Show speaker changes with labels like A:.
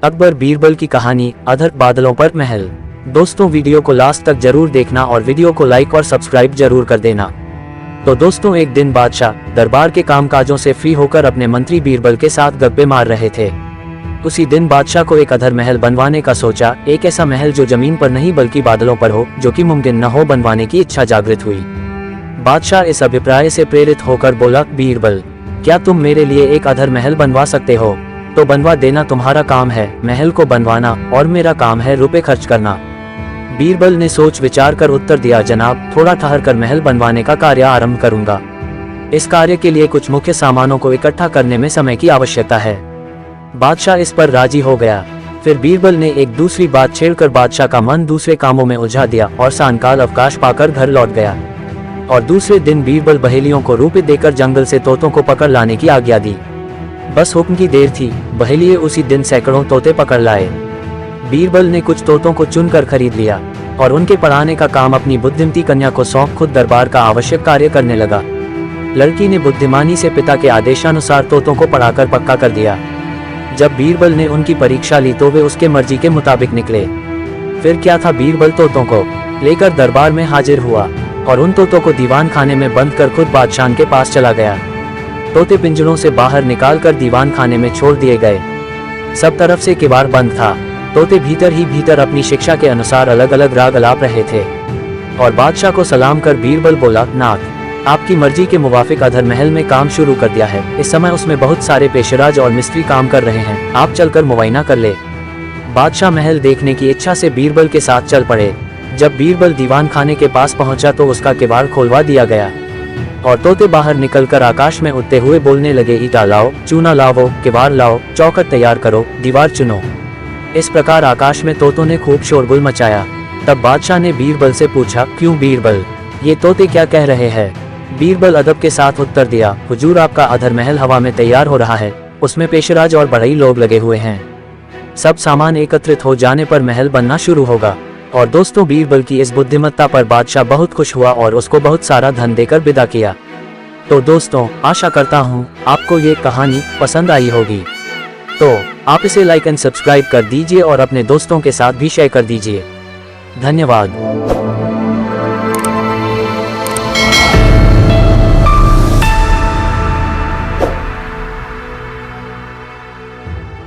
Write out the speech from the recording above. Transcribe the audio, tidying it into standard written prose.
A: अकबर बीरबल की कहानी, अधर बादलों पर महल। दोस्तों, वीडियो को लास्ट तक जरूर देखना और वीडियो को लाइक और सब्सक्राइब जरूर कर देना। तो दोस्तों, एक दिन बादशाह दरबार के कामकाजों से फ्री होकर अपने मंत्री बीरबल के साथ गप्पे मार रहे थे। उसी दिन बादशाह को एक अधर महल बनवाने का सोचा, एक ऐसा महल जो जमीन पर नहीं बल्कि बादलों पर हो, जो कि मुमकिन न हो बनवाने की इच्छा जागृत हुई। बादशाह इस अभिप्राय से प्रेरित होकर बोला, बीरबल, क्या तुम मेरे लिए एक अधर महल बनवा सकते हो? तो बनवा देना, तुम्हारा काम है महल को बनवाना और मेरा काम है रुपए खर्च करना। बीरबल ने सोच विचार कर उत्तर दिया, जनाब, थोड़ा ठहर कर महल बनवाने का कार्य आरंभ करूंगा। इस कार्य के लिए कुछ मुख्य सामानों को इकट्ठा करने में समय की आवश्यकता है। बादशाह इस पर राजी हो गया। फिर बीरबल ने एक दूसरी बात छेड़कर बादशाह का मन दूसरे कामों में उलझा दिया और सायंकाल अवकाश पाकर घर लौट गया। और दूसरे दिन बीरबल बहेलियों को रुपए देकर जंगल से तोतों को पकड़ लाने की आज्ञा दी। बस हुक्म की देर थी, बहेलिये उसी दिन सैकड़ों तोते पकड़ लाए। बीरबल ने कुछ तोतों को चुनकर खरीद लिया और उनके पढ़ाने का काम अपनी बुद्धिमती कन्या को सौंप खुद दरबार का आवश्यक कार्य करने लगा। लड़की ने बुद्धिमानी से पिता के आदेशानुसार तोतों को पढ़ाकर पक्का कर दिया। जब बीरबल ने उनकी परीक्षा ली तो वे उसके मर्जी के मुताबिक निकले। फिर क्या था, बीरबल तोतों को लेकर दरबार में हाजिर हुआ और उन तोतों को दीवान खाने में बंद कर खुद बादशाह के पास चला गया। तोते पिंजरों से बाहर निकालकर दीवान खाने में छोड़ दिए गए। सब तरफ से किवाड़ बंद था। तोते भीतर ही भीतर अपनी शिक्षा के अनुसार अलग अलग राग अलाप रहे थे। और बादशाह को सलाम कर बीरबल बोला, नाथ, आपकी मर्जी के मुवाफिक अधर महल में काम शुरू कर दिया है। इस समय उसमें बहुत सारे पेशराज और मिस्त्री काम कर रहे हैं, आप चलकर मुआयना कर ले। बादशाह महल देखने की इच्छा से बीरबल के साथ चल पड़े। जब बीरबल दीवान खाने के पास पहुंचा तो उसका किवाड़ खोलवा दिया गया और तोते बाहर निकलकर आकाश में उड़ते हुए बोलने लगे, ईटा लाओ, चूना लाओ, किवाड़ लाओ, चौखट तैयार करो, दीवार चुनो। इस प्रकार आकाश में तोतों ने खूब शोरगुल मचाया। तब बादशाह ने बीरबल से पूछा, क्यों बीरबल, ये तोते क्या कह रहे हैं? बीरबल अदब के साथ उत्तर दिया, हुजूर, आपका अधर महल हवा में तैयार हो रहा है, उसमें पेशराज और बढ़ई लोग लगे हुए हैं। सब सामान एकत्रित हो जाने पर महल बनना शुरू होगा। और दोस्तों, बीरबल की इस बुद्धिमत्ता पर बादशाह बहुत खुश हुआ और उसको बहुत सारा धन देकर विदा किया। तो दोस्तों, आशा करता हूँ आपको ये कहानी पसंद आई होगी। तो आप इसे लाइक एंड सब्सक्राइब कर दीजिए और अपने दोस्तों के साथ भी शेयर कर दीजिए। धन्यवाद।